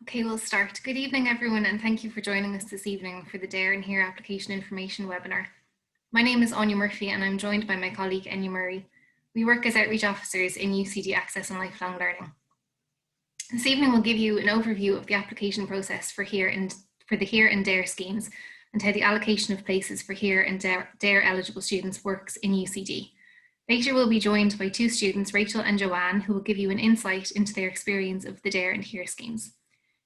Okay, we'll start. Good evening, everyone, and thank you for joining us this evening for the DARE and HERE application information webinar. My name is Anya Murphy, and I'm joined by my colleague, Enya Murray. We work as outreach officers in UCD Access and Lifelong Learning. This evening, we'll give you an overview of the application process for the HERE and DARE schemes and how the allocation of places for HERE and DARE eligible students works in UCD. Later, we'll be joined by two students, Rachel and Joanne, who will give you an insight into their experience of the DARE and HERE schemes.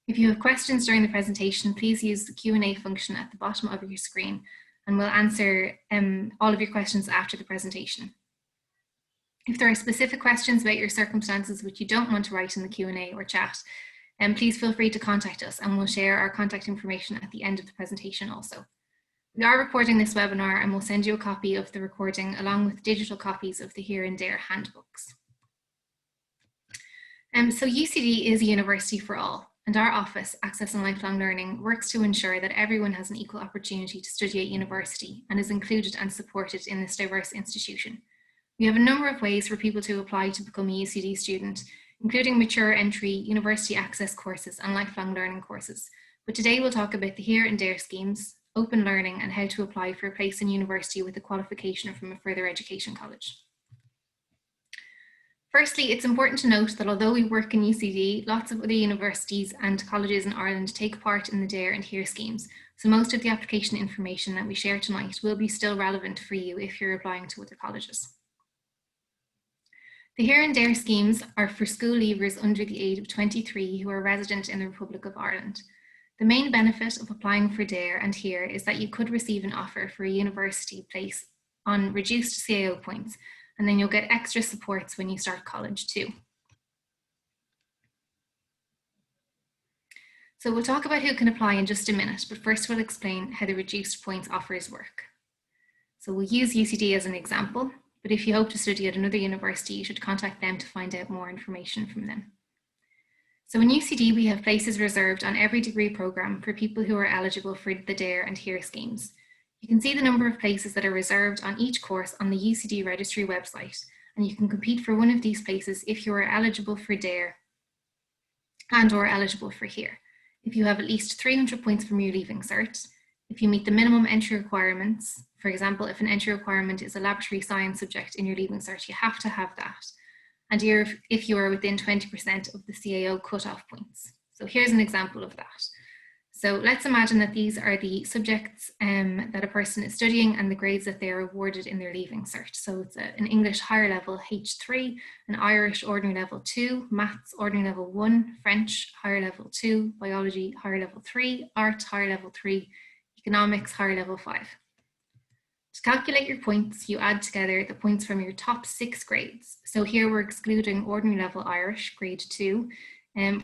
If you have questions during the presentation, please use the Q&A function at the bottom of your screen, and we'll answer all of your questions after the presentation. If there are specific questions about your circumstances which you don't want to write in the Q&A or chat, please feel free to contact us, and we'll share our contact information at the end of the presentation also. We are recording this webinar, and we'll send you a copy of the recording along with digital copies of the HERE and DARE handbooks. So UCD is a university for all. And our office, Access and Lifelong Learning, works to ensure that everyone has an equal opportunity to study at university and is included and supported in this diverse institution. We have a number of ways for people to apply to become a UCD student, including mature entry, university access courses and lifelong learning courses. But today we'll talk about the HERE and DARE schemes, open learning, and how to apply for a place in university with a qualification from a further education college. Firstly, it's important to note that although we work in UCD, lots of other universities and colleges in Ireland take part in the DARE and HERE schemes. So most of the application information that we share tonight will be still relevant for you if you're applying to other colleges. The HERE and DARE schemes are for school leavers under the age of 23 who are resident in the Republic of Ireland. The main benefit of applying for DARE and HERE is that you could receive an offer for a university place on reduced CAO points, and then you'll get extra supports when you start college too. So we'll talk about who can apply in just a minute, but first we'll explain how the reduced points offers work. So we'll use UCD as an example, but if you hope to study at another university, you should contact them to find out more information from them. So in UCD, we have places reserved on every degree programme for people who are eligible for the DARE and HERE schemes. You can see the number of places that are reserved on each course on the UCD registry website, and you can compete for one of these places if you are eligible for DARE and or eligible for HERE. If you have at least 300 points from your leaving cert, if you meet the minimum entry requirements, for example, if an entry requirement is a laboratory science subject in your leaving cert, you have to have that, and if you are within 20% of the CAO cutoff points. So here's an example of that. So let's imagine that these are the subjects that a person is studying and the grades that they are awarded in their leaving cert. So it's an English higher level H3, an Irish ordinary level 2, Maths ordinary level 1, French higher level 2, Biology higher level 3, Art higher level 3, Economics higher level 5. To calculate your points, you add together the points from your top 6 grades. So here we're excluding ordinary level Irish, grade 2,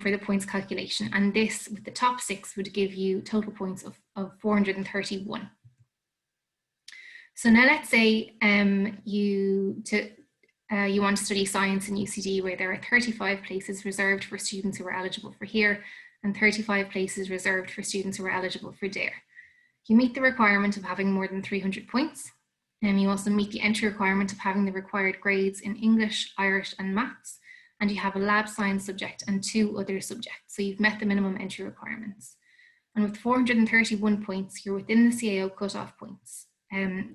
for the points calculation, and this with the top 6 would give you total points of 431. So now let's say you want to study science in UCD, where there are 35 places reserved for students who are eligible for HERE and 35 places reserved for students who are eligible for DARE. You meet the requirement of having more than 300 points, and you also meet the entry requirement of having the required grades in English, Irish and Maths, and you have a lab science subject and 2 other subjects. So you've met the minimum entry requirements. And with 431 points, you're within the CAO cutoff points.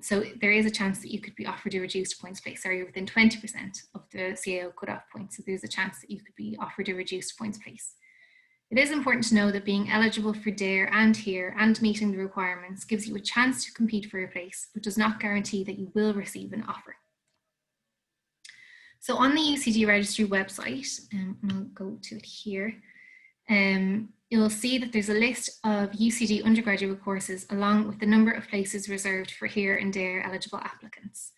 So there is a chance that you could be offered a reduced points place, or you're within 20% of the CAO cutoff points. So there's a chance that you could be offered a reduced points place. It is important to know that being eligible for DARE and HERE and meeting the requirements gives you a chance to compete for a place, but does not guarantee that you will receive an offer. So on the UCD registry website, and I'll go to it here, you'll see that there's a list of UCD undergraduate courses along with the number of places reserved for HERE and DARE eligible applicants,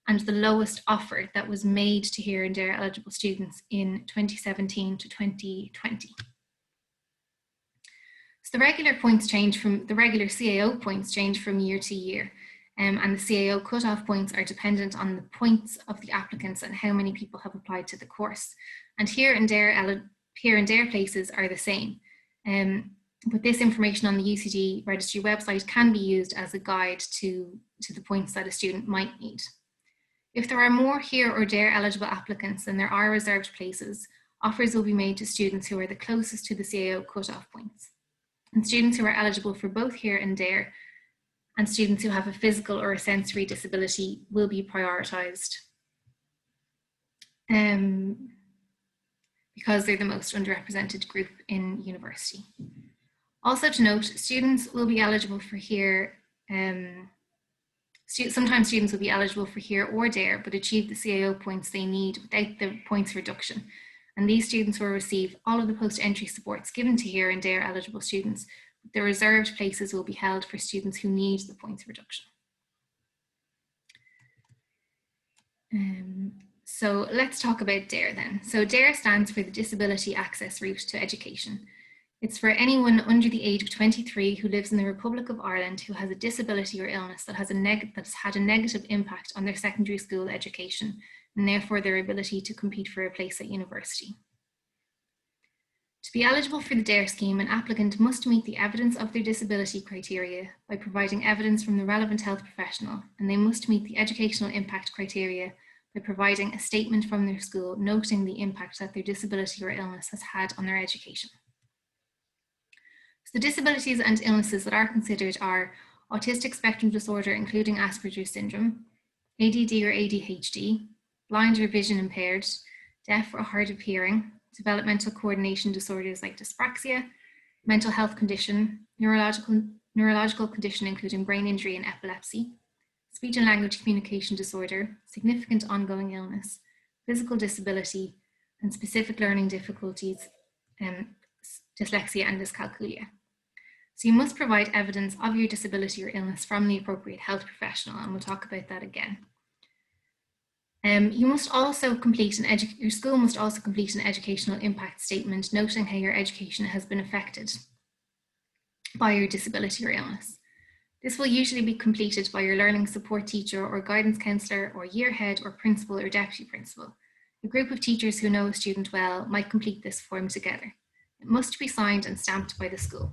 and the lowest offer that was made to HERE and DARE eligible students in 2017 to 2020. So the regular CAO points change from year to year. And the CAO cutoff points are dependent on the points of the applicants and how many people have applied to the course. And HERE and DARE places are the same. But this information on the UCD registry website can be used as a guide to the points that a student might need. If there are more HERE or DARE eligible applicants than there are reserved places, offers will be made to students who are the closest to the CAO cutoff points. And students who are eligible for both HEAR and DARE and students who have a physical or a sensory disability will be prioritised because they're the most underrepresented group in university. Also to note, students will be eligible for HEAR. Sometimes students will be eligible for HEAR or DARE, but achieve the CAO points they need without the points reduction. And these students will receive all of the post-entry supports given to HEAR and DARE eligible students. The reserved places will be held for students who need the points reduction. So let's talk about DARE then. So DARE stands for the Disability Access Route to Education. It's for anyone under the age of 23 who lives in the Republic of Ireland who has a disability or illness that has had a negative impact on their secondary school education and therefore their ability to compete for a place at university. To be eligible for the DARE scheme, an applicant must meet the evidence of their disability criteria by providing evidence from the relevant health professional, and they must meet the educational impact criteria by providing a statement from their school noting the impact that their disability or illness has had on their education. So the disabilities and illnesses that are considered are autistic spectrum disorder, including Asperger's syndrome, ADD or ADHD, blind or vision impaired, deaf or hard of hearing, developmental coordination disorders like dyspraxia, mental health condition, neurological condition including brain injury and epilepsy, speech and language communication disorder, significant ongoing illness, physical disability, and specific learning difficulties, dyslexia and dyscalculia. So you must provide evidence of your disability or illness from the appropriate health professional, and we'll talk about that again. You must also complete your school must also complete an educational impact statement noting how your education has been affected by your disability or illness. This will usually be completed by your learning support teacher or guidance counsellor or year head or principal or deputy principal. A group of teachers who know a student well might complete this form together. It must be signed and stamped by the school.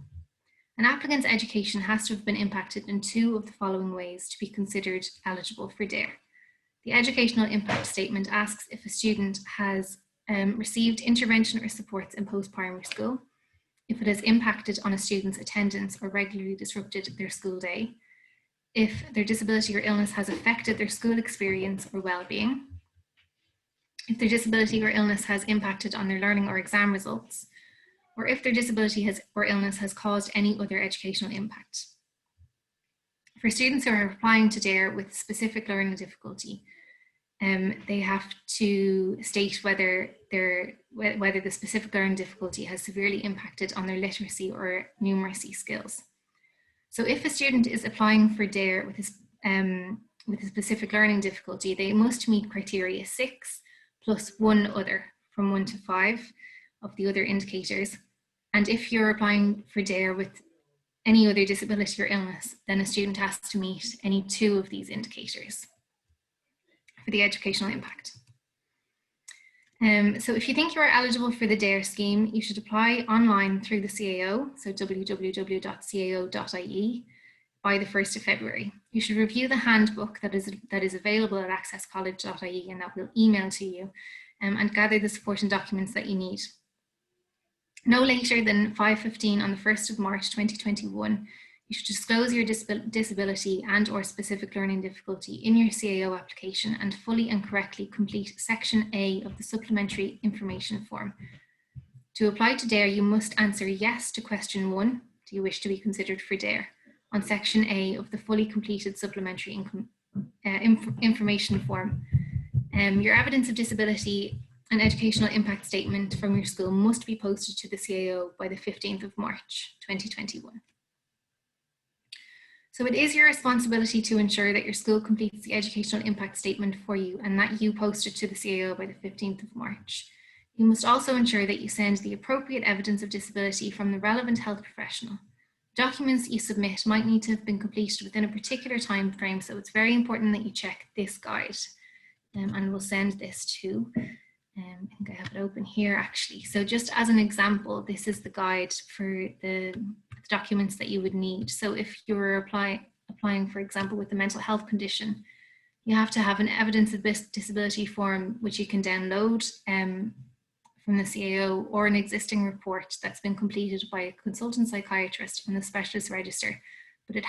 An applicant's education has to have been impacted in 2 of the following ways to be considered eligible for DARE. The educational impact statement asks if a student has received intervention or supports in post-primary school, if it has impacted on a student's attendance or regularly disrupted their school day, if their disability or illness has affected their school experience or well-being, if their disability or illness has impacted on their learning or exam results, or if their disability or illness has caused any other educational impact. For students who are applying to DARE with specific learning difficulty, they have to state whether the specific learning difficulty has severely impacted on their literacy or numeracy skills. So if a student is applying for DARE with a specific learning difficulty, they must meet criteria 6 plus 1 other from 1 to 5 of the other indicators. And if you're applying for DARE with any other disability or illness, then a student has to meet any 2 of these indicators for the educational impact. So if you think you are eligible for the DARE scheme, you should apply online through the CAO, so www.cao.ie, by the 1st of February. You should review the handbook that is available at accesscollege.ie and that will email to you, and gather the supporting documents that you need. No later than 5:15 on the 1st of March 2021, you should disclose your disability and or specific learning difficulty in your CAO application and fully and correctly complete Section A of the Supplementary Information Form. To apply to DARE, you must answer yes to question 1, do you wish to be considered for DARE, on Section A of the fully completed Supplementary Information Form. Your evidence of disability and educational impact statement from your school must be posted to the CAO by the 15th of March 2021. So it is your responsibility to ensure that your school completes the educational impact statement for you and that you post it to the CAO by the 15th of March. You must also ensure that you send the appropriate evidence of disability from the relevant health professional. Documents you submit might need to have been completed within a particular time frame, so it's very important that you check this guide. And we'll send this to, I think I have it open here actually. So just as an example, this is the guide for the documents that you would need. So if you're applying, for example, with a mental health condition, you have to have an evidence of disability form, which you can download from the CAO or an existing report that's been completed by a consultant psychiatrist on the specialist register, but it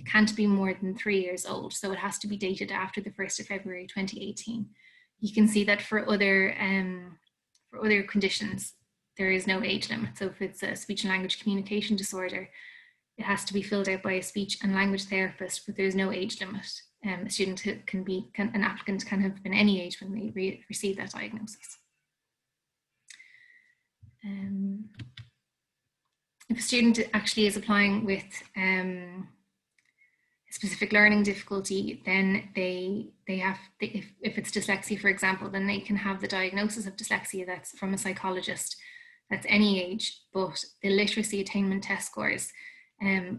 can't be more than 3 years old, so it has to be dated after the 1st of February 2018. You can see that for other conditions, there is no age limit. So if it's a speech and language communication disorder, it has to be filled out by a speech and language therapist, but there's no age limit. An applicant can have been any age when they receive that diagnosis. If a student actually is applying with a specific learning difficulty, then if it's dyslexia, for example, then they can have the diagnosis of dyslexia that's from a psychologist, that's any age, but the literacy attainment test scores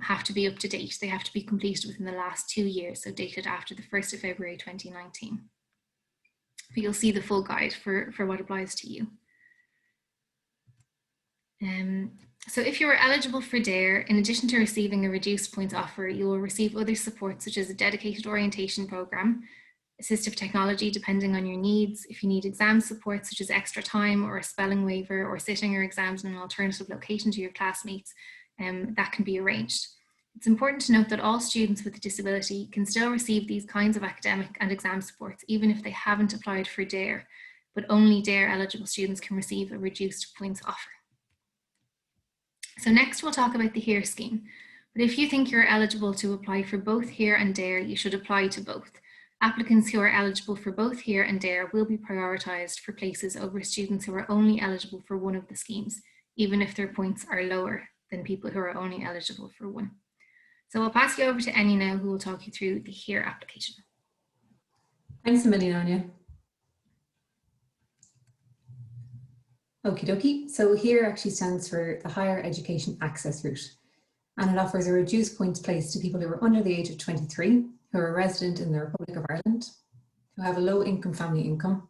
have to be up to date. They have to be completed within the last 2 years, so dated after the 1st of February 2019. But you'll see the full guide for what applies to you. So if you are eligible for DARE, in addition to receiving a reduced points offer, you will receive other support such as a dedicated orientation program, assistive technology depending on your needs. If you need exam support such as extra time or a spelling waiver or sitting your exams in an alternative location to your classmates, that can be arranged. It's important to note that all students with a disability can still receive these kinds of academic and exam supports even if they haven't applied for DARE, but only DARE eligible students can receive a reduced points offer. So next we'll talk about the HERE scheme. But if you think you're eligible to apply for both HERE and DARE, you should apply to both. Applicants who are eligible for both HERE and DARE will be prioritised for places over students who are only eligible for one of the schemes, even if their points are lower than people who are only eligible for one. So I'll pass you over to Annie now, who will talk you through the HERE application. Thanks a million, Anya. Okie dokie. So HERE actually stands for the Higher Education Access Route, and it offers a reduced points place to people who are under the age of 23, who are resident in the Republic of Ireland, who have a low family income,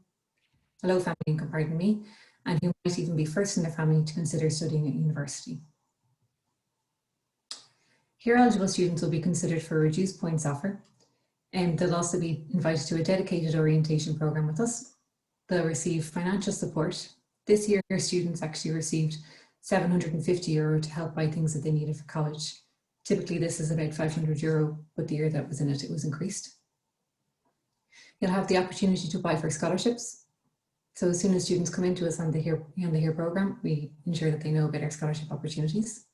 pardon me, and who might even be first in their family to consider studying at university. HERE eligible students will be considered for a reduced points offer, and they'll also be invited to a dedicated orientation program with us. They'll receive financial support. This year, students actually received €750 to help buy things that they needed for college. Typically, this is about €500, but the year that was in it, it was increased. You'll have the opportunity to apply for scholarships. So as soon as students come into us on the HERE program, we ensure that they know about our scholarship opportunities.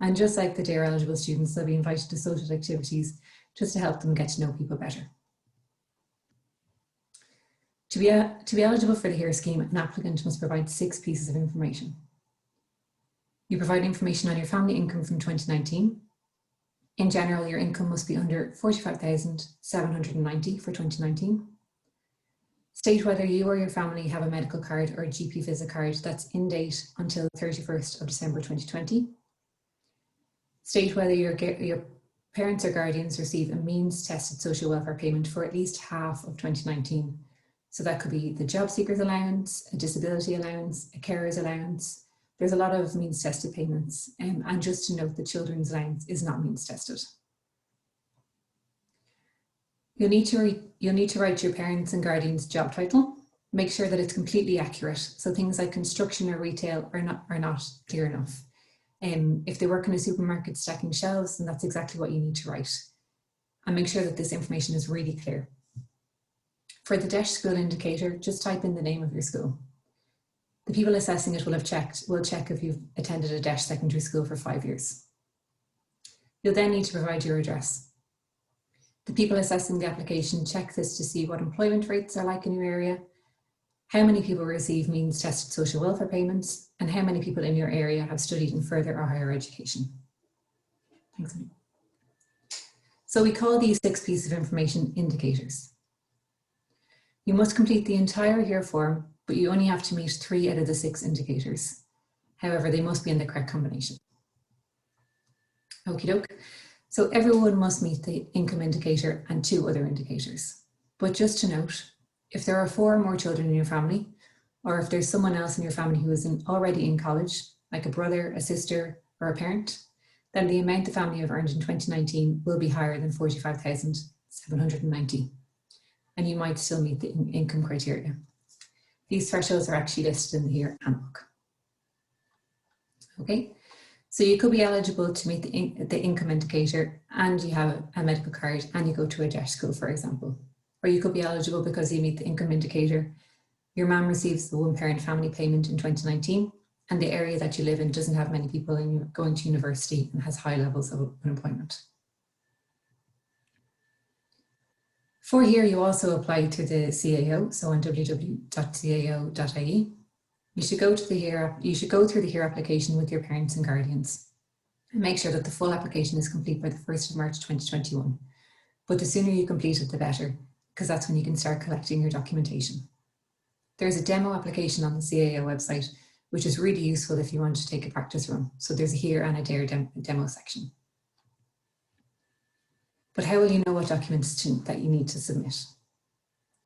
And just like the DARE eligible students, they'll be invited to social activities just to help them get to know people better. To be eligible for the HERE scheme, an applicant must provide 6 pieces of information. You provide information on your family income from 2019. In general, your income must be under 45,790 for 2019. State whether you or your family have a medical card or a GP visit card that's in date until 31st of December 2020. State whether your parents or guardians receive a means tested social welfare payment for at least half of 2019. So that could be the job seekers allowance, a disability allowance, a carers allowance. There's a lot of means tested payments, and just to note the children's allowance is not means tested. You'll need to write your parents and guardians' job title. Make sure that it's completely accurate. So things like construction or retail are not clear enough. If they work in a supermarket stacking shelves, then that's exactly what you need to write. And make sure that this information is really clear. For the DESH school indicator, just type in the name of your school. The people assessing it will check if you've attended a DESH secondary school for 5 years. You'll then need to provide your address. The people assessing the application check this to see what employment rates are like in your area, how many people receive means tested social welfare payments, and how many people in your area have studied in further or higher education. Thanks. So we call these 6 pieces of information indicators. You must complete the entire HERE form, but you only have to meet 3 out of the 6 indicators. However, they must be in the correct combination. Okie doke. So everyone must meet the income indicator and 2 other indicators. But just to note, if there are 4 or more children in your family, or if there's someone else in your family who is already in college, like a brother, a sister, or a parent, then the amount the family have earned in 2019 will be higher than 45,790. And you might still meet the income criteria. These thresholds are actually listed in the HERE handbook. Okay, so you could be eligible to meet the income indicator and you have a medical card and you go to a DESH school, for example. Or you could be eligible because you meet the income indicator, your mum receives the one-parent family payment in 2019, and the area that you live in doesn't have many people going to university and has high levels of unemployment. For HERE, you also apply to the CAO, so on www.cao.ie. You should go through the HERE application with your parents and guardians and make sure that the full application is complete by the 1st of March 2021. But the sooner you complete it, the better, because that's when you can start collecting your documentation. There's a demo application on the CAO website, which is really useful if you want to take a practice run. So there's a HERE and a DARE demo section. But how will you know what documents that you need to submit?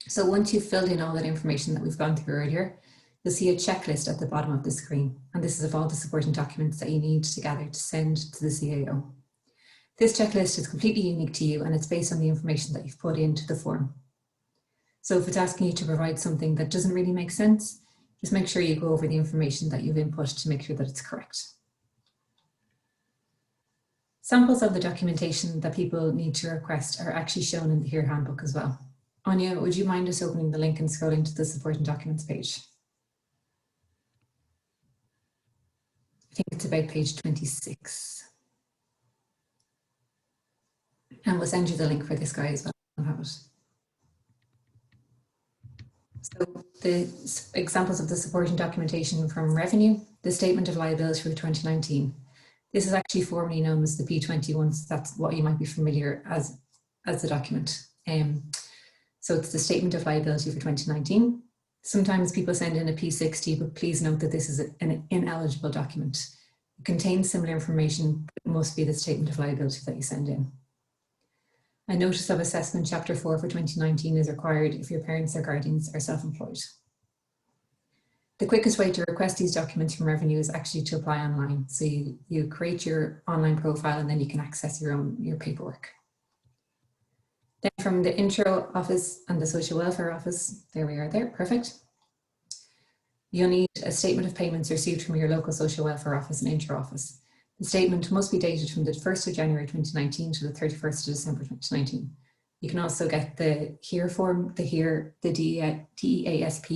So once you've filled in all that information that we've gone through earlier, you'll see a checklist at the bottom of the screen. And this is of all the supporting documents that you need to gather to send to the CAO. This checklist is completely unique to you and it's based on the information that you've put into the form. So if it's asking you to provide something that doesn't really make sense, just make sure you go over the information that you've input to make sure that it's correct. Samples of the documentation that people need to request are actually shown in the HERE handbook as well. Anya, would you mind just opening the link and scrolling to the supporting documents page? I think it's about page 26. And we'll send you the link for this guy as well. I'll have it. So the examples of the supporting documentation from revenue, the statement of liability for 2019. This is actually formerly known as the P21, so that's what you might be familiar as the document. So it's the statement of liability for 2019. Sometimes people send in a P60, but please note that this is an ineligible document. It contains similar information, but it must be the statement of liability that you send in. A notice of assessment chapter 4 for 2019 is required if your parents or guardians are self-employed. The quickest way to request these documents from revenue is actually to apply online. So you create your online profile and then you can access your paperwork. Then from the intro office and the social welfare office, there we are there, perfect. You'll need a statement of payments received from your local social welfare office and intro office. The statement must be dated from the 1st of January 2019 to the 31st of December 2019. You can also get the HERE form, the DEASP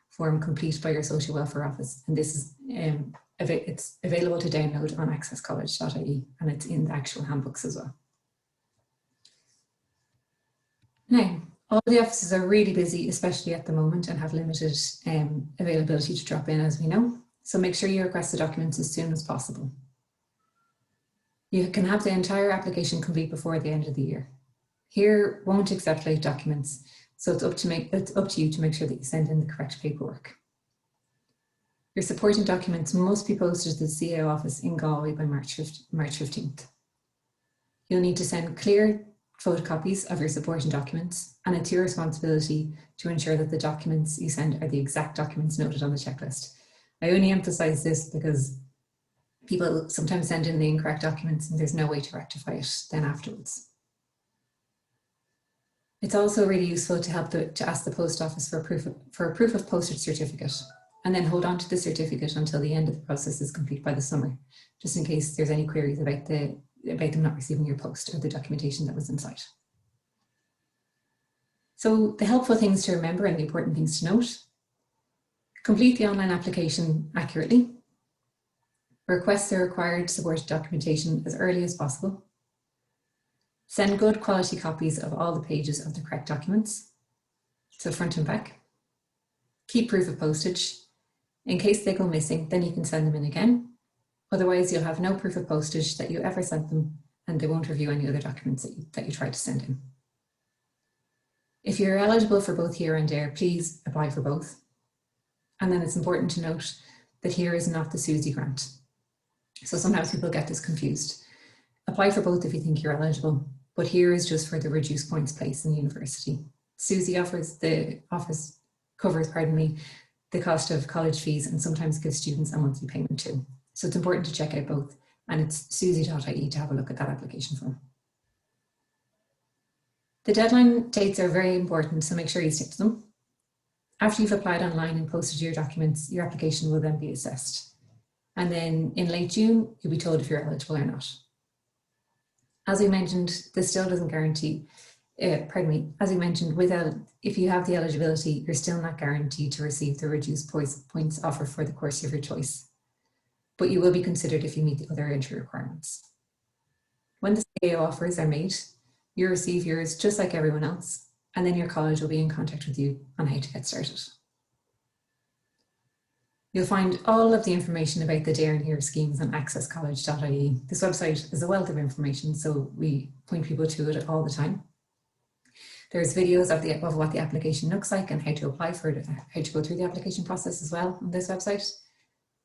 form complete by your social welfare office. And this is it's available to download on accesscollege.ie and it's in the actual handbooks as well. Now, all the offices are really busy, especially at the moment, and have limited availability to drop in, as we know. So make sure you request the documents as soon as possible. You can have the entire application complete before the end of the year. HERE won't accept late documents, so it's up to you to make sure that you send in the correct paperwork. Your supporting documents must be posted to the CAO office in Galway by March 15th. You'll need to send clear photocopies of your supporting documents, and it's your responsibility to ensure that the documents you send are the exact documents noted on the checklist. I only emphasize this because people sometimes send in the incorrect documents and there's no way to rectify it then afterwards. It's also really useful to ask the post office for a proof of postage certificate and then hold on to the certificate until the end of the process is complete by the summer, just in case there's any queries about them not receiving your post or the documentation that was inside. So the helpful things to remember and the important things to note: complete the online application accurately, request the required supported documentation as early as possible, send good quality copies of all the pages of the correct documents, so front and back, keep proof of postage. In case they go missing, then you can send them in again. Otherwise, you'll have no proof of postage that you ever sent them, and they won't review any other documents that you tried to send in. If you're eligible for both HERE and DARE, please apply for both. And then it's important to note that HERE is not the SUSI grant. So sometimes people get this confused. Apply for both if you think you're eligible, but HERE is just for the reduced points place in the university. SUSI covers the cost of college fees and sometimes gives students a monthly payment too. So it's important to check out both, and it's susi.ie to have a look at that application form. The deadline dates are very important, so make sure you stick to them. After you've applied online and posted your documents, your application will then be assessed. And then in late June, you'll be told if you're eligible or not. As we mentioned, this still doesn't guarantee, as we mentioned, if you have the eligibility, you're still not guaranteed to receive the reduced points offer for the course of your choice, but you will be considered if you meet the other entry requirements. When the CAO offers are made, you receive yours just like everyone else, and then your college will be in contact with you on how to get started. You'll find all of the information about the Dare and Here schemes on accesscollege.ie. This website is a wealth of information, so we point people to it all the time. There's videos of what the application looks like and how to apply for it, how to go through the application process as well on this website.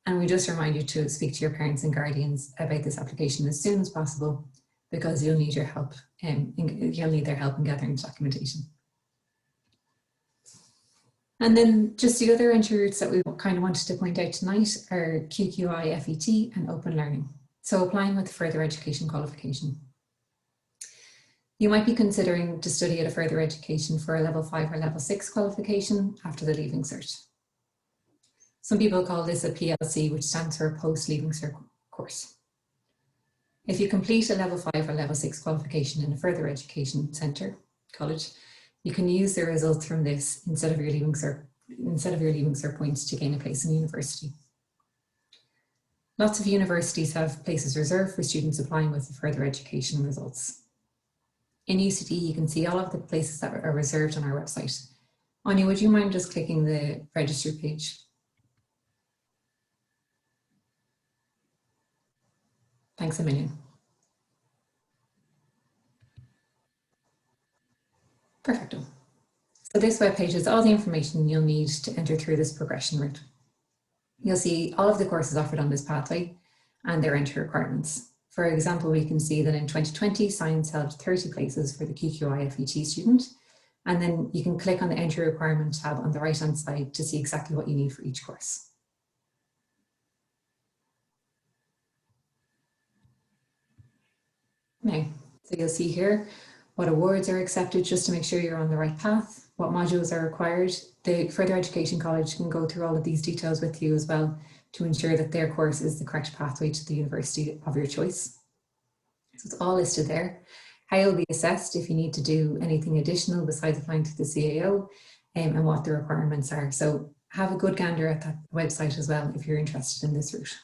And we just remind you to speak to your parents and guardians about this application as soon as possible, because you'll need your help, you'll need their help in gathering the documentation. And then just the other entry routes that we kind of wanted to point out tonight are QQI, FET and open learning. So applying with a further education qualification. You might be considering to study at a further education for a level 5 or level 6 qualification after the Leaving Cert. Some people call this a PLC, which stands for Post-Leaving Cert course. If you complete a level 5 or level 6 qualification in a further education centre, college, you can use the results from this instead of your Leaving Cert points to gain a place in university. Lots of universities have places reserved for students applying with the further education results. In UCD, you can see all of the places that are reserved on our website. Anya, would you mind just clicking the register page? Thanks a million. Perfecto. So this webpage is all the information you'll need to enter through this progression route. You'll see all of the courses offered on this pathway and their entry requirements. For example, we can see that in 2020, Science held 30 places for the QQI FET student, and then you can click on the entry requirement tab on the right-hand side to see exactly what you need for each course. Now, so you'll see here what awards are accepted just to make sure you're on the right path, what modules are required. The Further Education College can go through all of these details with you as well to ensure that their course is the correct pathway to the university of your choice. So it's all listed there. How you'll be assessed if you need to do anything additional besides applying to the CAO, and what the requirements are. So have a good gander at that website as well if you're interested in this route.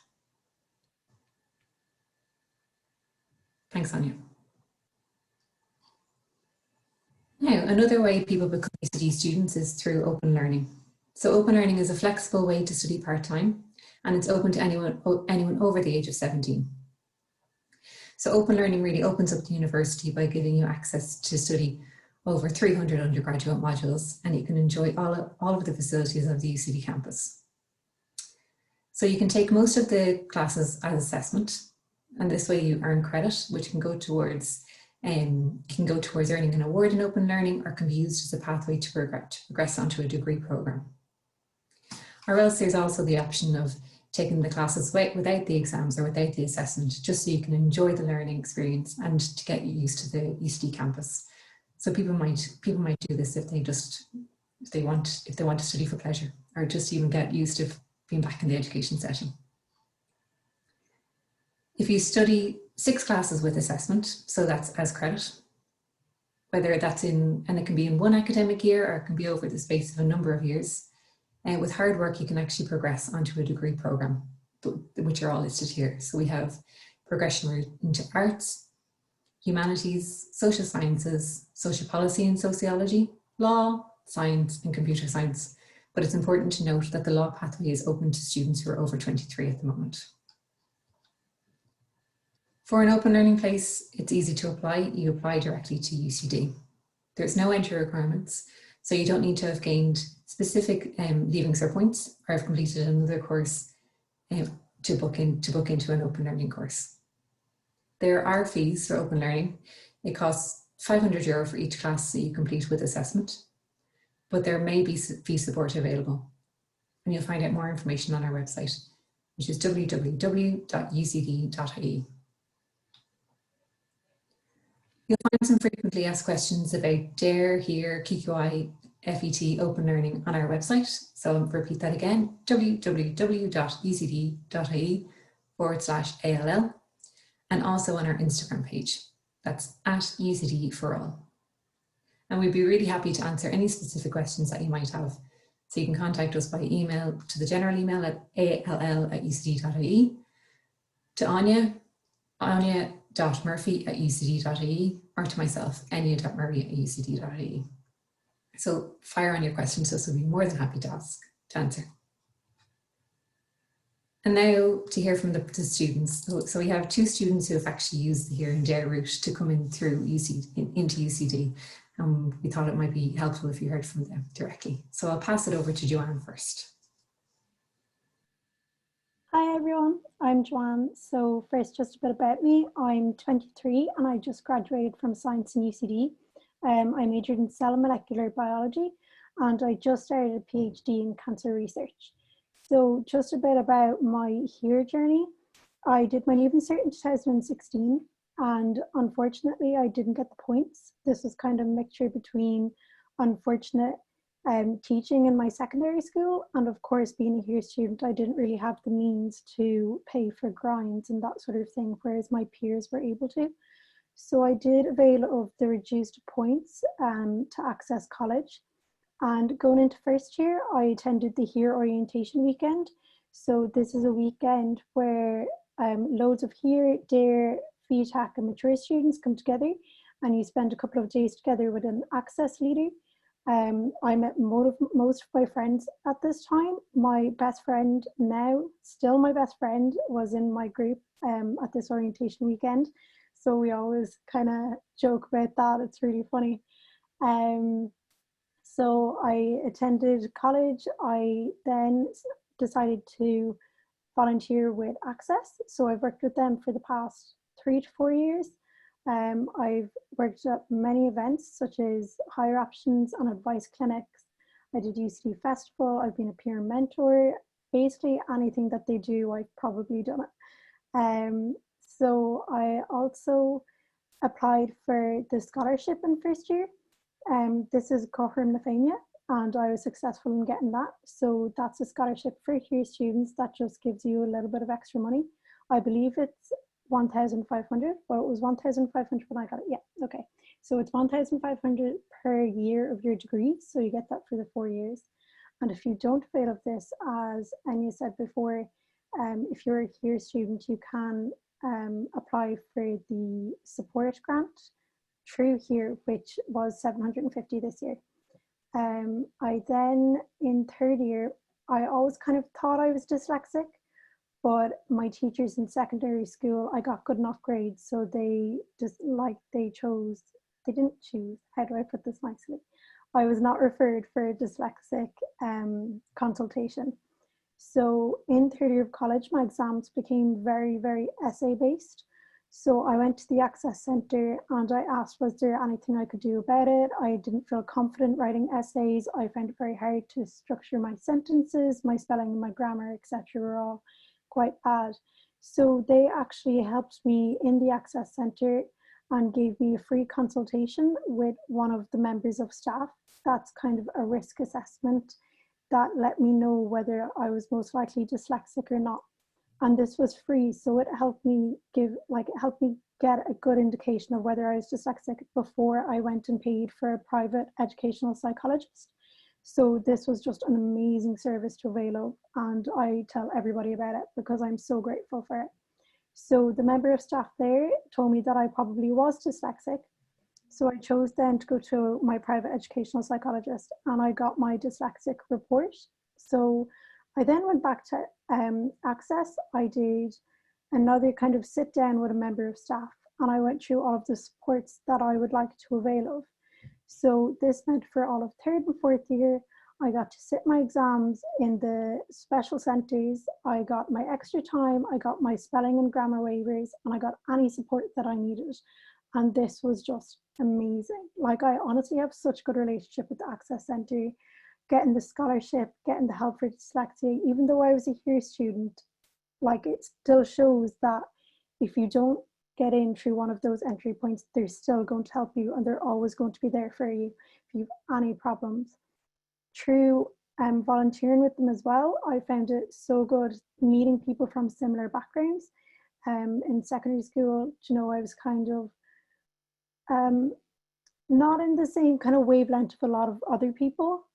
Thanks, Anya. Now, another way people become UCD students is through open learning. So open learning is a flexible way to study part-time, and it's open to anyone over the age of 17. So open learning really opens up the university by giving you access to study over 300 undergraduate modules, and you can enjoy all of the facilities of the UCD campus. So you can take most of the classes as assessment, and this way you earn credit, which can go towards earning an award in open learning, or can be used as a pathway to progress onto a degree program. Or else there's also the option of taking the classes without the exams or without the assessment, just so you can enjoy the learning experience and to get used to the UCD campus. So people might do this if they want to study for pleasure, or just even get used to being back in the education setting. If you study 6 classes with assessment, so that's as credit, whether that's and it can be in one academic year or it can be over the space of a number of years. And with hard work, you can actually progress onto a degree program, which are all listed here. So we have progression route into arts, humanities, social sciences, social policy and sociology, law, science, and computer science. But it's important to note that the law pathway is open to students who are over 23 at the moment. For an open learning place, it's easy to apply. You apply directly to UCD. There's no entry requirements, so you don't need to have gained specific Leaving Cert points or have completed another course to book into an open learning course. There are fees for open learning. It costs €500 for each class that you complete with assessment, but there may be fee support available. And you'll find out more information on our website, which is www.ucd.ie. You'll find some frequently asked questions about DARE, HERE, QQI, FET Open Learning on our website. So I'll repeat that again, www.ucd.ie/ALL, and also on our Instagram page. That's @UCD for all. And we'd be really happy to answer any specific questions that you might have. So you can contact us by email to the general email at all@ucd.ie, to anya.murphy@ucd.ie, or to myself, enya.murray@ucd.ie. So fire on your questions, so we'll be more than happy to answer. And now to hear from the students. So we have 2 students who have actually used the Here and There route to come in through into UCD. We thought it might be helpful if you heard from them directly. So I'll pass it over to Joanne first. Hi everyone, I'm Joanne. So first, just a bit about me. I'm 23 and I just graduated from science in UCD. I majored in cell molecular biology and I just started a PhD in cancer research. So just a bit about my HERE journey. I did my Leaving Cert in 2016 and unfortunately I didn't get the points. This was kind of a mixture between unfortunate teaching in my secondary school, and of course being a HERE student I didn't really have the means to pay for grinds and that sort of thing, whereas my peers were able to. So I did avail of the reduced points to access college, and going into first year I attended the HERE orientation weekend. So this is a weekend where loads of HERE, DARE, VTAC and mature students come together and you spend a couple of days together with an access leader. I met most of my friends at this time. My best friend now, still my best friend, was in my group at this orientation weekend. So we always kind of joke about that. It's really funny. So I attended college. I then decided to volunteer with Access. So I've worked with them for the past 3 to 4 years. I've worked at many events such as higher options and advice clinics. I did UCD Festival, I've been a peer mentor. Basically anything that they do, I've probably done it. So I also applied for the scholarship in first year. This is Cochran Lefania and I was successful in getting that. So that's a scholarship for HERE students that just gives you a little bit of extra money. I believe it's 1,500, well it was 1,500 when I got it, yeah, okay. So it's 1,500 per year of your degree, so you get that for the 4 years. And if you don't avail of this, as Anya said before, if you're a HERE student, you can apply for the support grant through HERE, which was 750 this year. I then, in third year, I always kind of thought I was dyslexic, but my teachers in secondary school, I got good enough grades, so they didn't choose, how do I put this nicely? I was not referred for a dyslexic consultation. So in third year of college, my exams became very, very essay based. So I went to the Access Centre and I asked, was there anything I could do about it? I didn't feel confident writing essays. I found it very hard to structure my sentences, my spelling and my grammar, etc. were all quite bad. So they actually helped me in the Access Centre and gave me a free consultation with one of the members of staff. That's kind of a risk assessment that let me know whether I was most likely dyslexic or not. And this was free, so it helped me get a good indication of whether I was dyslexic before I went and paid for a private educational psychologist. So this was just an amazing service to avail of, and I tell everybody about it because I'm so grateful for it. So the member of staff there told me that I probably was dyslexic. So I chose then to go to my private educational psychologist and I got my dyslexic report. So I then went back to Access. I did another kind of sit down with a member of staff and I went through all of the supports that I would like to avail of. So this meant for all of third and fourth year, I got to sit my exams in the special centres, I got my extra time, I got my spelling and grammar waivers, and I got any support that I needed. And this was just amazing. Like, I honestly have such a good relationship with the Access Centre, getting the scholarship, getting the help for dyslexia. Even though I was a HERE student, like, it still shows that if you don't get in through one of those entry points, they're still going to help you and they're always going to be there for you if you have any problems. through volunteering with them as well, I found it so good meeting people from similar backgrounds. In secondary school, you know, I was kind of not in the same kind of wavelength of a lot of other people.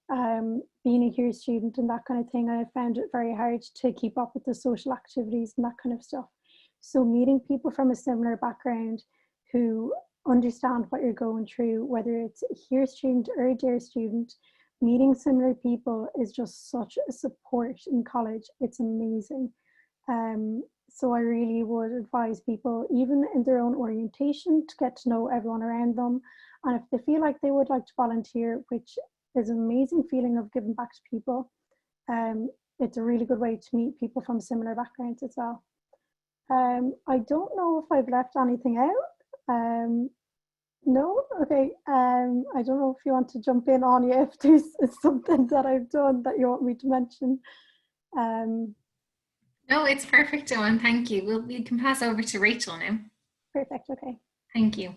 Being a HERE student and that kind of thing, I found it very hard to keep up with the social activities and that kind of stuff. So meeting people from a similar background who understand what you're going through, whether it's a HERE student or a DARE student, meeting similar people is just such a support in college. It's amazing. So I really would advise people, even in their own orientation, to get to know everyone around them. And if they feel like they would like to volunteer, which is an amazing feeling of giving back to people, it's a really good way to meet people from similar backgrounds as well. I don't know if I've left anything out. No? Okay. I don't know if you want to jump in, Anya, if there's something that I've done that you want me to mention. No, it's perfect, Joanne. Thank you. We can pass over to Rachel now. Perfect. Okay. Thank you.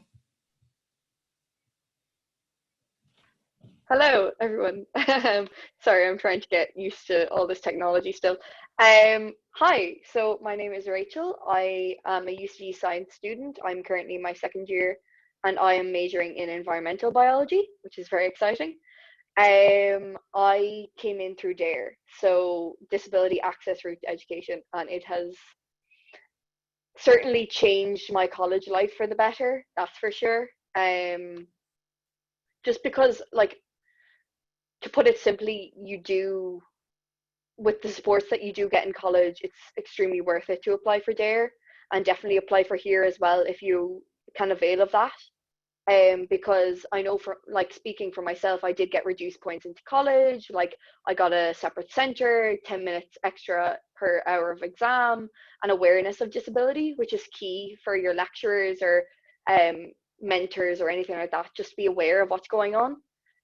Hello, everyone. Sorry, I'm trying to get used to all this technology still. Hi, so my name is Rachel. I am a UCD science student. I'm currently in my second year and I am majoring in environmental biology, which is very exciting. I came in through DARE, so Disability Access Route to Education, and it has certainly changed my college life for the better, that's for sure. Just because, like, to put it simply, you do, with the supports that you do get in college, it's extremely worth it to apply for DARE, and definitely apply for HERE as well if you can avail of that. Because I know, for like, speaking for myself, I did get reduced points into college. Like, I got a separate center, 10 minutes extra per hour of exam, and awareness of disability, which is key for your lecturers or mentors or anything like that. Just be aware of what's going on.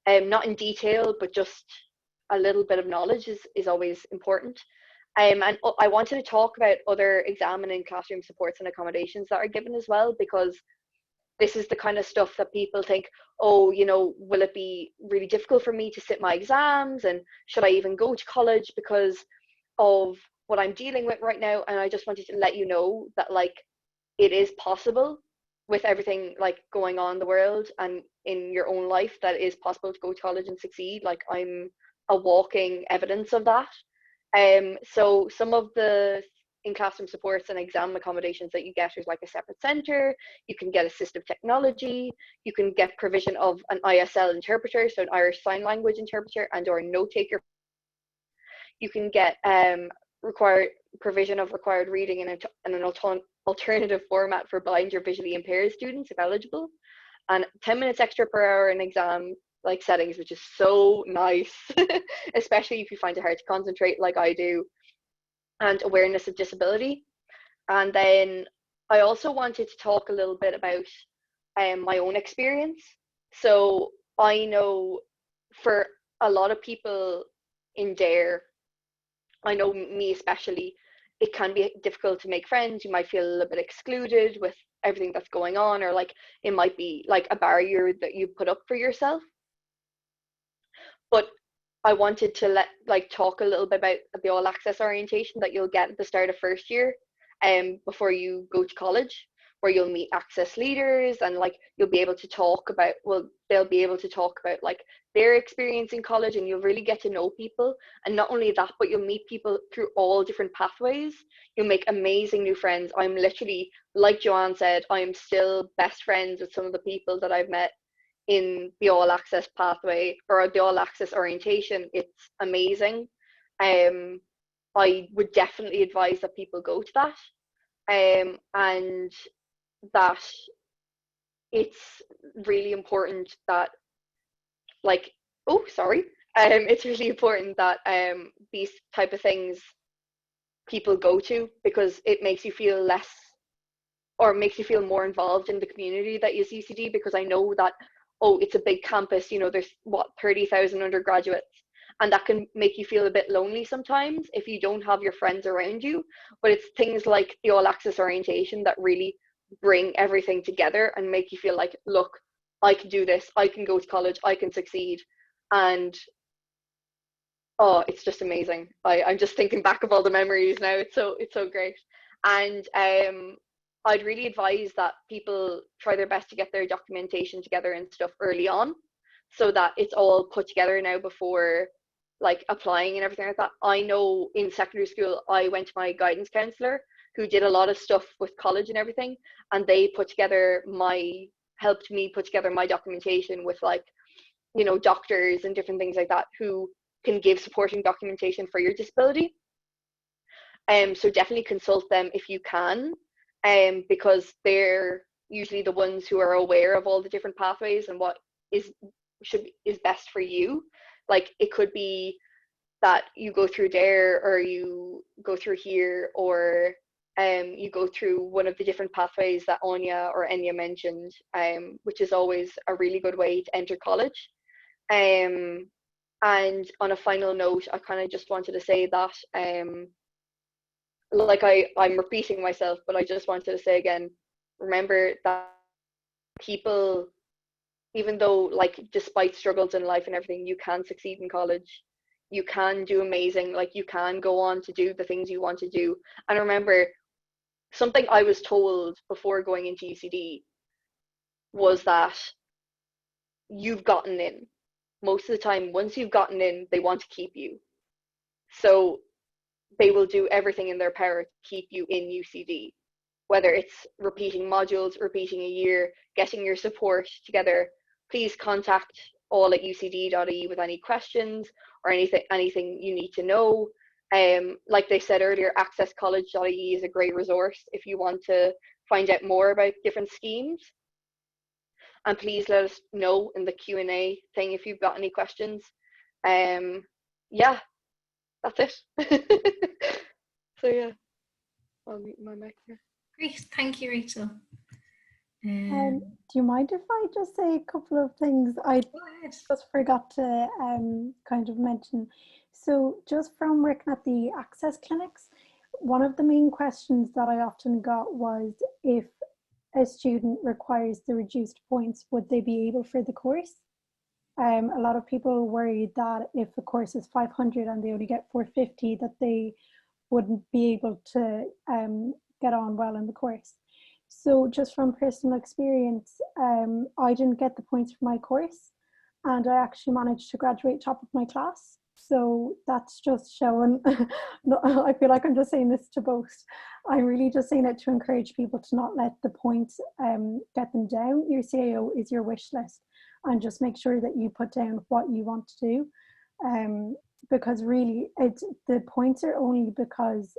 Not in detail, but just a little bit of knowledge is always important. And I wanted to talk about other exam and in-classroom supports and accommodations that are given as well, because this is the kind of stuff that people think, oh, you know, will it be really difficult for me to sit my exams, and should I even go to college because of what I'm dealing with right now? And I just wanted to let you know that, like, it is possible with everything like going on in the world and in your own life, that it is possible to go to college and succeed. Like, I'm a walking evidence of that. So some of the in-classroom supports and exam accommodations that you get is like a separate center. You can get assistive technology. You can get provision of an ISL interpreter, so an Irish Sign Language interpreter, and or a note taker. You can get provision of required reading in an alternative format for blind or visually impaired students if eligible, and 10 minutes extra per hour in exam like settings, which is so nice, especially if you find it hard to concentrate like I do, and awareness of disability. And then I also wanted to talk a little bit about my own experience. So I know for a lot of people in DARE, I know me especially, it can be difficult to make friends. You might feel a little bit excluded with everything that's going on, or like it might be like a barrier that you put up for yourself. But I wanted to talk a little bit about the all access orientation that you'll get at the start of first year, before you go to college, where you'll meet access leaders, and like you'll be able to talk about, well, they'll be able to talk about like their experience in college, and you'll really get to know people. And not only that, but you'll meet people through all different pathways. You'll make amazing new friends. I'm literally, like Joanne said, I'm still best friends with some of the people that I've met in the all access pathway or the all access orientation. It's amazing. I would definitely advise that people go to that, and that it's really important that, like, oh sorry, it's really important that these type of things people go to, because it makes you feel less, or makes you feel more involved in the community that is UCD. Because I know that, oh, it's a big campus, you know, there's what, 30,000 undergraduates, and that can make you feel a bit lonely sometimes if you don't have your friends around you. But it's things like the all access orientation that really bring everything together and make you feel like, look, I can do this, I can go to college, I can succeed. And Oh, it's just amazing. I'm just thinking back of all the memories now. It's so great. And I'd really advise that people try their best to get their documentation together and stuff early on, so that it's all put together now before like applying and everything like that. I know in secondary school, I went to my guidance counselor who did a lot of stuff with college and everything, and they helped me put together my documentation with, like, you know, doctors and different things like that who can give supporting documentation for your disability. So definitely consult them if you can, because they're usually the ones who are aware of all the different pathways and what is best for you. Like, it could be that you go through there, or you go through here, or you go through one of the different pathways that Anya or Enya mentioned, which is always a really good way to enter college. And on a final note, I kind of just wanted to say that, like, I'm repeating myself, but I just wanted to say again, remember that people, even though, like, despite struggles in life and everything, you can succeed in college. You can do amazing. Like, you can go on to do the things you want to do. And remember, something I was told before going into UCD was that you've gotten in. Most of the time, once you've gotten in, they want to keep you. So they will do everything in their power to keep you in UCD, whether it's repeating modules, repeating a year, getting your support together. Please contact all at ucd.ie with any questions or anything you need to know. Like they said earlier, accesscollege.ie is a great resource if you want to find out more about different schemes. And please let us know in the Q&A thing if you've got any questions. Yeah, that's it. So yeah, I'll mute my mic here. Great, thank you, Rachel. Do you mind if I just say a couple of things I just forgot to kind of mention? So just from working at the Access clinics, one of the main questions that I often got was, if a student requires the reduced points, would they be able for the course? A lot of people worry that if a course is 500 and they only get 450, that they wouldn't be able to get on well in the course. So just from personal experience, I didn't get the points for my course, and I actually managed to graduate top of my class. So that's just showing, I feel like I'm just saying this to boast. I'm really just saying it to encourage people to not let the points get them down. Your CAO is your wish list, and just make sure that you put down what you want to do. Because really, the points are only because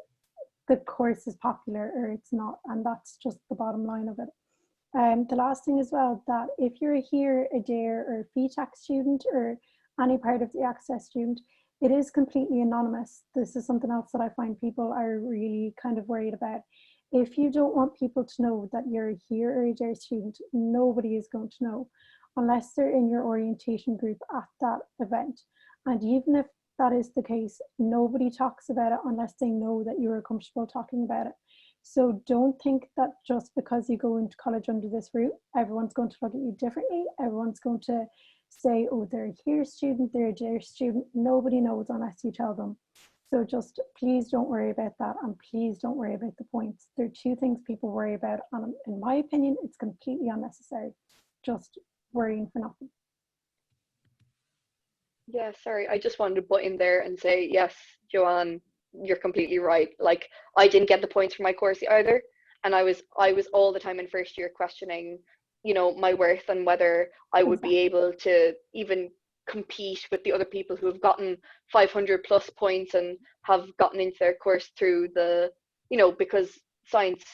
the course is popular or it's not, and that's just the bottom line of it. The last thing as well, that if you're here a DARE or FETAC student or any part of the Access student, it is completely anonymous. This is something else that I find people are really kind of worried about. If you don't want people to know that you're here or a DARE student, nobody is going to know unless they're in your orientation group at that event. And even if that is the case, nobody talks about it unless they know that you are comfortable talking about it. So don't think that just because you go into college under this route, everyone's going to look at you differently. Everyone's going to say, oh, they're a HERE student, they're a DARE student. Nobody knows unless you tell them. So just please don't worry about that, and please don't worry about the points. There are two things people worry about, and in my opinion, it's completely unnecessary. Just worrying for nothing. Yeah, sorry, I just wanted to butt in there and say, yes, Joanne, you're completely right. Like, I didn't get the points for my course either, and I was all the time in first year questioning, you know, my worth and whether I would be able to even compete with the other people who have gotten 500 plus points and have gotten into their course through the, you know, because science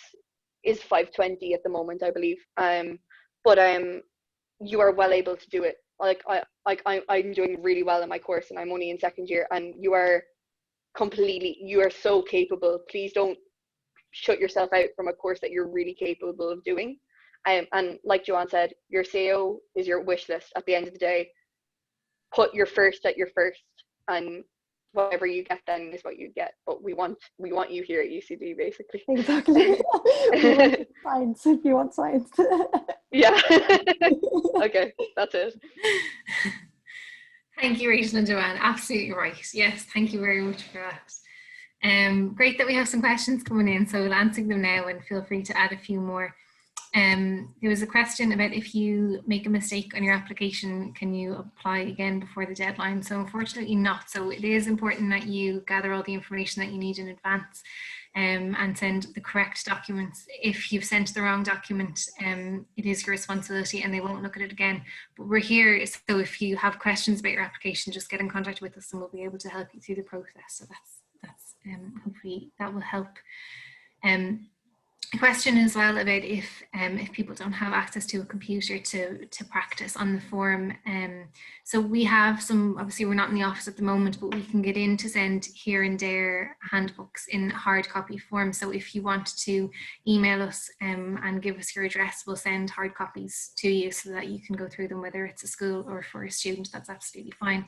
is 520 at the moment, I believe. But you are well able to do it. I'm doing really well in my course, and I'm only in second year, and you are so capable. Please don't shut yourself out from a course that you're really capable of doing. And like Joanne said, your CAO is your wish list at the end of the day. Put your first at your first, and whatever you get then is what you get. But we want you here at UCD, basically. Exactly. We want science if you want science. Yeah. Okay, that's it. Thank you, Rachel and Joanne. Absolutely right. Yes, thank you very much for that. Great that we have some questions coming in, so we'll answer them now and feel free to add a few more. There was a question about if you make a mistake on your application, can you apply again before the deadline? So unfortunately not. So it is important that you gather all the information that you need in advance and send the correct documents. If you've sent the wrong document, it is your responsibility and they won't look at it again. But we're here, so if you have questions about your application, just get in contact with us and we'll be able to help you through the process. So that's hopefully that will help. A question as well about if people don't have access to a computer to practice on the form. So we have some, obviously we're not in the office at the moment, but we can get in to send here and there handbooks in hard copy form. So if you want to email us and give us your address, we'll send hard copies to you so that you can go through them, whether it's a school or for a student, that's absolutely fine.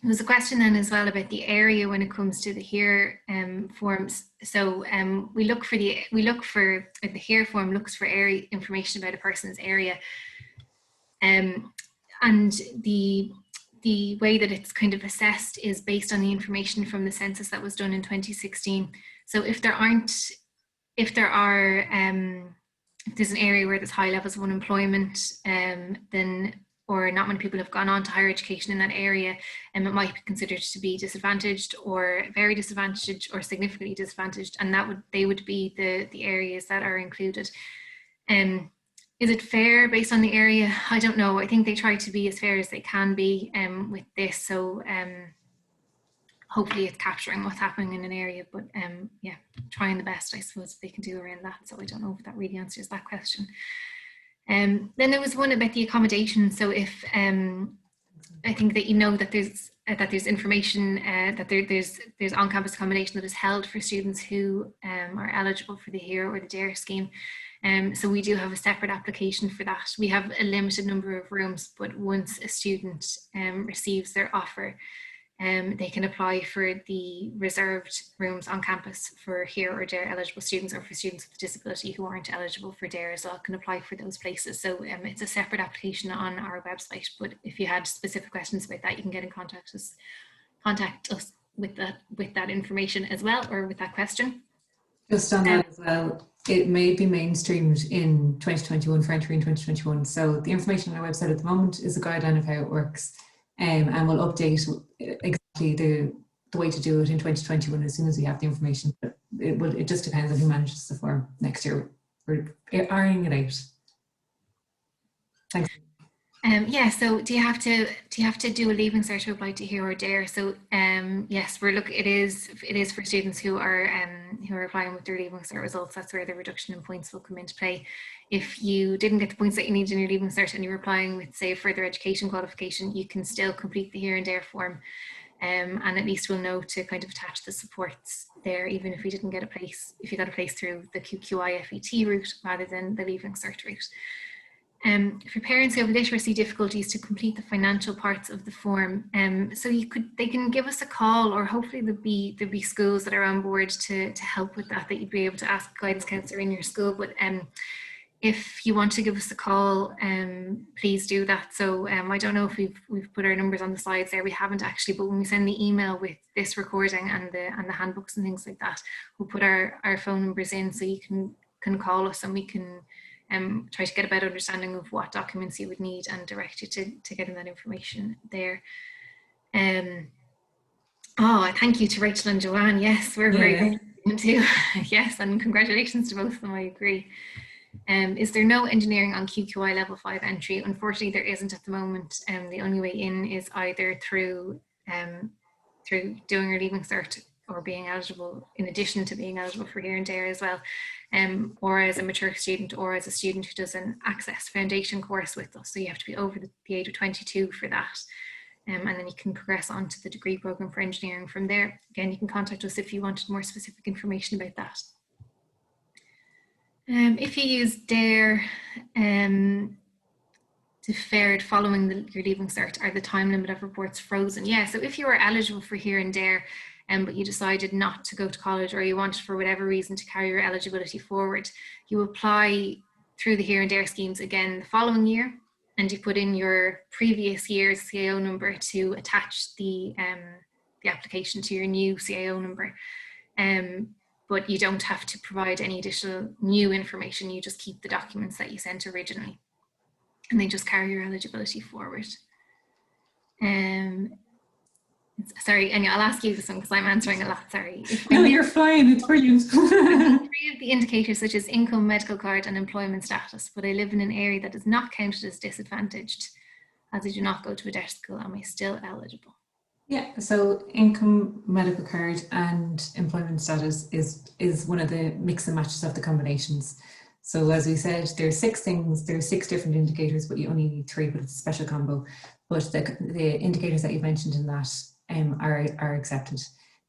There was a question then as well about the area when it comes to the HERE forms. So we look for the HERE form looks for area information about a person's area, and the way that it's kind of assessed is based on the information from the census that was done in 2016. So if there's an area where there's high levels of unemployment, then or not many people have gone on to higher education in that area, and it might be considered to be disadvantaged or very disadvantaged or significantly disadvantaged, and they would be the areas that are included. Is it fair based on the area? I don't know. I think they try to be as fair as they can be with this. So hopefully it's capturing what's happening in an area, but yeah, trying the best, I suppose, they can do around that. So I don't know if that really answers that question. Then there was one about the accommodation. So if I think that you know that there's information that there's on-campus accommodation that is held for students who are eligible for the HERE or the DARE scheme. So we do have a separate application for that. We have a limited number of rooms, but once a student receives their offer, they can apply for the reserved rooms on campus for HERE or DARE eligible students, or for students with disability who aren't eligible for DARE as well can apply for those places. So it's a separate application on our website, but if you had specific questions about that, you can get in contact us with that information as well, or with that question. Just on that as well, it may be mainstreamed in 2021 for entry in 2021. So the information on our website at the moment is a guideline of how it works. And we'll update exactly the way to do it in 2021 as soon as we have the information. But it just depends on who manages the form next year. We're ironing it out. Thanks. Yeah. So do you have to do a leaving cert to apply to HERE or DARE? So yes, it is for students who are applying with their leaving cert results. That's where the reduction in points will come into play. If you didn't get the points that you need in your leaving cert and you're applying with, say, a further education qualification, you can still complete the HERE and DARE form, and at least we'll know to kind of attach the supports there, even if we didn't get a place, if you got a place through the QQI FET route rather than the leaving cert route. For parents who have literacy difficulties, to complete the financial parts of the form, so they can give us a call, or hopefully there'll be schools that are on board to help with that you'd be able to ask a guidance counsellor in your school. But if you want to give us a call, please do that. So I don't know if we've put our numbers on the slides there. We haven't actually, but when we send the email with this recording and the handbooks and things like that, we'll put our phone numbers in, so you can call us and we can try to get a better understanding of what documents you would need and direct you to getting that information there. Thank you to Rachel and Joanne. Yes, we're very grateful too. Yes, and congratulations to both of them, I agree. Is there no engineering on QQI level 5 entry? Unfortunately, there isn't at the moment. The only way in is either through doing your leaving cert or being eligible, in addition to being eligible for HERE and DARE as well, or as a mature student, or as a student who does an Access Foundation course with us. So you have to be over the age of 22 for that. And then you can progress on to the degree program for engineering from there. Again, you can contact us if you wanted more specific information about that. If you use DARE deferred following your leaving cert, are the time limit of reports frozen? Yeah, so if you are eligible for HERE and DARE, but you decided not to go to college, or you wanted for whatever reason to carry your eligibility forward, you apply through the HERE and DARE schemes again the following year. and you put in your previous year's CAO number to attach the application to your new CAO number. But you don't have to provide any additional new information. You just keep the documents that you sent originally, and they just carry your eligibility forward. Sorry, Anya, I'll ask you this one because I'm answering a lot, sorry. No, you're fine, it's brilliant. 3 of the indicators such as income, medical card and employment status, but I live in an area that is not counted as disadvantaged as I do not go to a DER school. Am I still eligible? Yeah, so income, medical card and employment status is one of the mix and matches of the combinations. So as we said, there's 6 things, there's 6 different indicators, but you only need 3, but it's a special combo. But the indicators that you mentioned in that are accepted.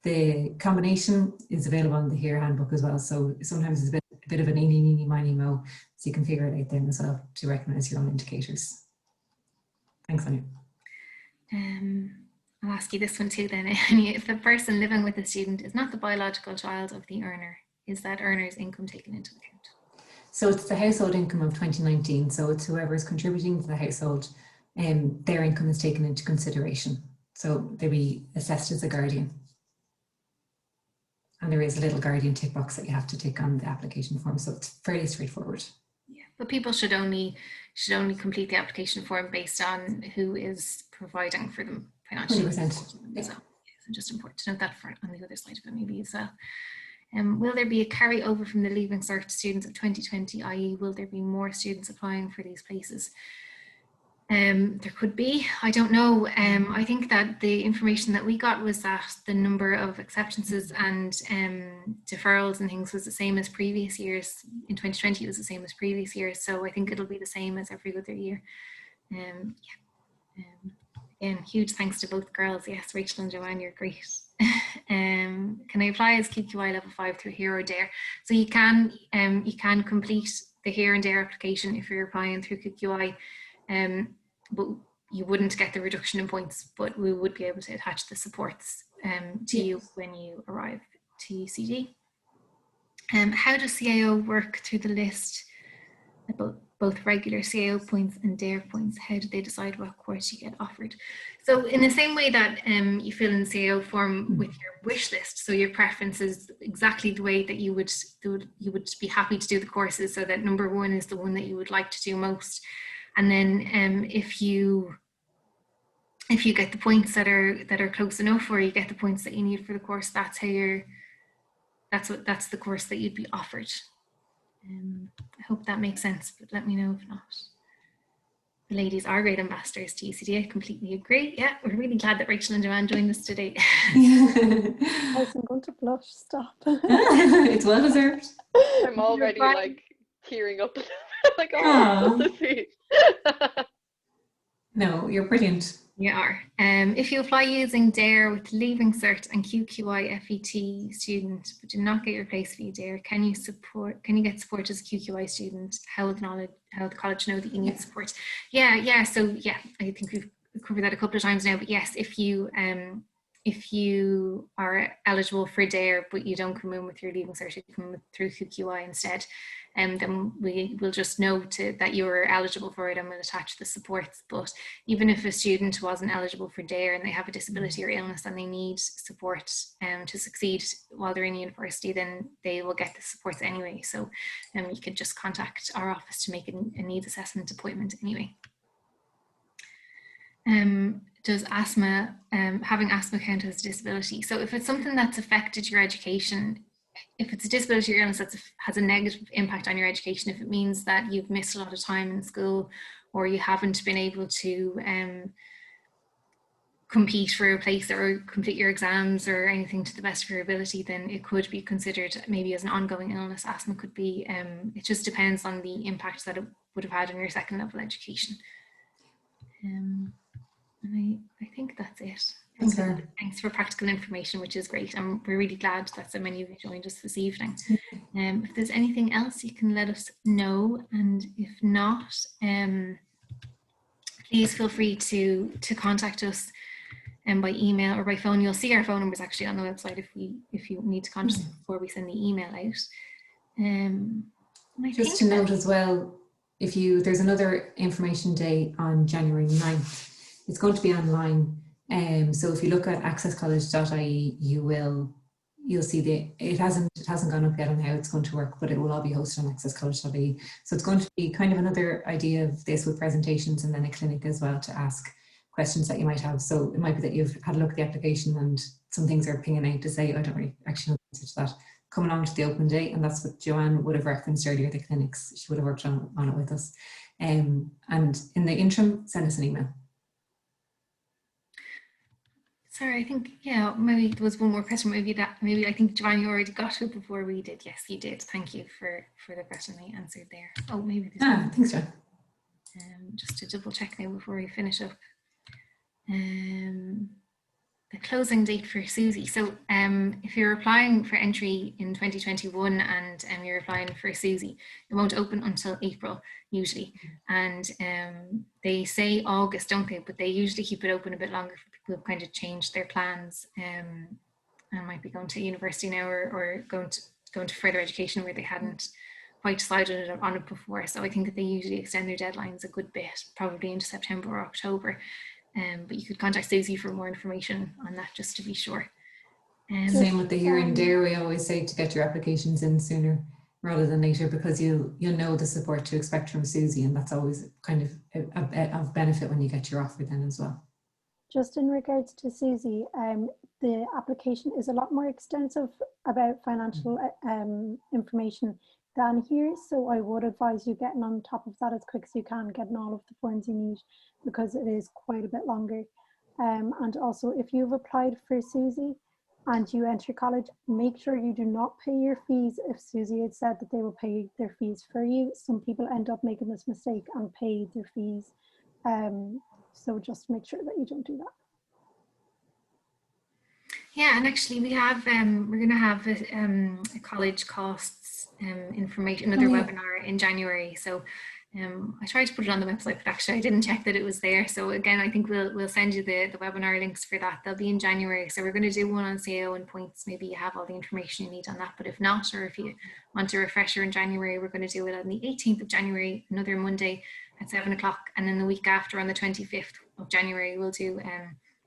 The combination is available in the HERE handbook as well. So sometimes it's a bit of an eeny, meeny, miny, mo, so you can figure it out then as well to recognise your own indicators. Thanks, Anya. I'll ask you this one too then. If the person living with the student is not the biological child of the earner, is that earner's income taken into account? So it's the household income of 2019. So it's whoever is contributing to the household, their income is taken into consideration. So they'll be assessed as a guardian. And there is a little guardian tick box that you have to tick on the application form. So it's fairly straightforward. Yeah, but people should only complete the application form based on who is providing for them financially. 100%. Yeah. So it's just important to note that on the other side of it maybe as well. Will there be a carryover from the Leaving Cert students of 2020, i.e. will there be more students applying for these places? There could be, I don't know. I think that the information that we got was that the number of acceptances and deferrals and things was the same as previous years. In 2020 it was the same as previous years, so I think it'll be the same as every other year. Again, huge thanks to both girls. Yes, Rachel and Joanne, you're great. Can I apply as QQI level 5 through HERE or DARE? So you can complete the HERE and DARE application if you're applying through QQI. But you wouldn't get the reduction in points, but we would be able to attach the supports to you when you arrive to UCD. How does CAO work through the list about both regular CAO points and DARE points? How do they decide what course you get offered? So in the same way that you fill in the CAO form with your wish list, so your preference is exactly the way that you would be happy to do the courses, so that number 1 is the one that you would like to do most. And then if you get the points that are close enough, or you get the points that you need for the course, that's the course that you'd be offered. I hope that makes sense, but let me know if not. The ladies are great ambassadors to UCD. I completely agree. Yeah, we're really glad that Rachel and Joanne joined us today. I'm going to blush. Stop. It's well deserved. I'm already like tearing up. Like, oh, no, you're brilliant. You are. If you apply using DARE with Leaving Cert and QQI FET student, but do not get your place via DARE, can you get support as a QQI student? How will the college know that you need support? Yeah. So yeah, I think we've covered that a couple of times now. But yes, if you are eligible for DARE, but you don't come in with your Leaving Cert, you come in through QQI instead, then we will just note that you are eligible for it and we'll attach the supports. But even if a student wasn't eligible for DARE and they have a disability or illness and they need support to succeed while they're in university, then they will get the supports anyway. So you could just contact our office to make a needs assessment appointment anyway. Does asthma, having asthma count as a disability? So if it's something that's affected your education, if it's a disability or illness that has a negative impact on your education, if it means that you've missed a lot of time in school or you haven't been able to compete for a place or complete your exams or anything to the best of your ability, then it could be considered maybe as an ongoing illness. Asthma could be, it just depends on the impact that it would have had on your second level education. And I think that's it. Thanks for practical information, which is great. And we're really glad that so many of you joined us this evening. If there's anything else, you can let us know. And if not, please feel free to contact us by email or by phone. You'll see our phone numbers actually on the website if you need to contact us before we send the email out. Just to note as well, there's another information day on January 9th. It's going to be online. So if you look at accesscollege.ie, you'll see it hasn't gone up yet on how it's going to work, but it will all be hosted on accesscollege.ie. So it's going to be kind of another idea of this with presentations and then a clinic as well to ask questions that you might have. So it might be that you've had a look at the application and some things are pinging out to say, I don't really actually know the answer to that. Come along to the open day, and that's what Joanne would have referenced earlier, the clinics. She would have worked on it with us. And in the interim, send us an email. Sorry, I think, yeah, maybe there was one more question. Maybe I think Joanne, you already got it before we did. Yes, you did. Thank you for the question that you answered there. Oh, maybe there's one. Thanks, Joanne. Just to double check now before we finish up. The closing date for Susie. So if you're applying for entry in 2021 and you're applying for Susie, it won't open until April usually. And they say August, don't they? But they usually keep it open a bit longer for people who've kind of changed their plans and might be going to university now or going to further education where they hadn't quite decided on it before. So I think that they usually extend their deadlines a good bit, probably into September or October. But you could contact Susie for more information on that, just to be sure. Same with the hearing there. We always say to get your applications in sooner rather than later, because you'll know the support to expect from Susie, and that's always kind of of benefit when you get your offer then as well. Just in regards to Susie, the application is a lot more extensive about financial information than here, so I would advise you getting on top of that as quick as you can, getting all of the forms you need, because it is quite a bit longer. And also, if you've applied for Susie and you enter college, make sure you do not pay your fees if Susie had said that they will pay their fees for you. Some people end up making this mistake and pay their fees. So just make sure that you don't do that. Yeah, and actually we have we're going to have a college costs information, another webinar in January. So I tried to put it on the website, but actually I didn't check that it was there. So again, I think we'll send you the webinar links for that. They'll be in January. So we're going to do one on CAO and points. Maybe you have all the information you need on that, but if not, or if you want a refresher in January, we're going to do it on the 18th of January, another Monday at 7 o'clock. And then the week after, on the 25th of January, we'll do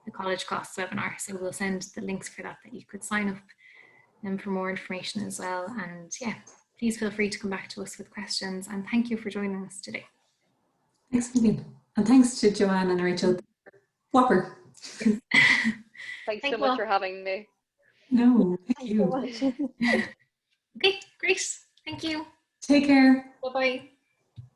the college costs webinar. So we'll send the links for that you could sign up for more information as well. And yeah, please feel free to come back to us with questions, and thank you for joining us today. Thanks, Vivian. And thanks to Joanne and Rachel. Whopper. Thanks so much for having me. No, thank you. So Okay, great. Thank you. Take care. Bye-bye.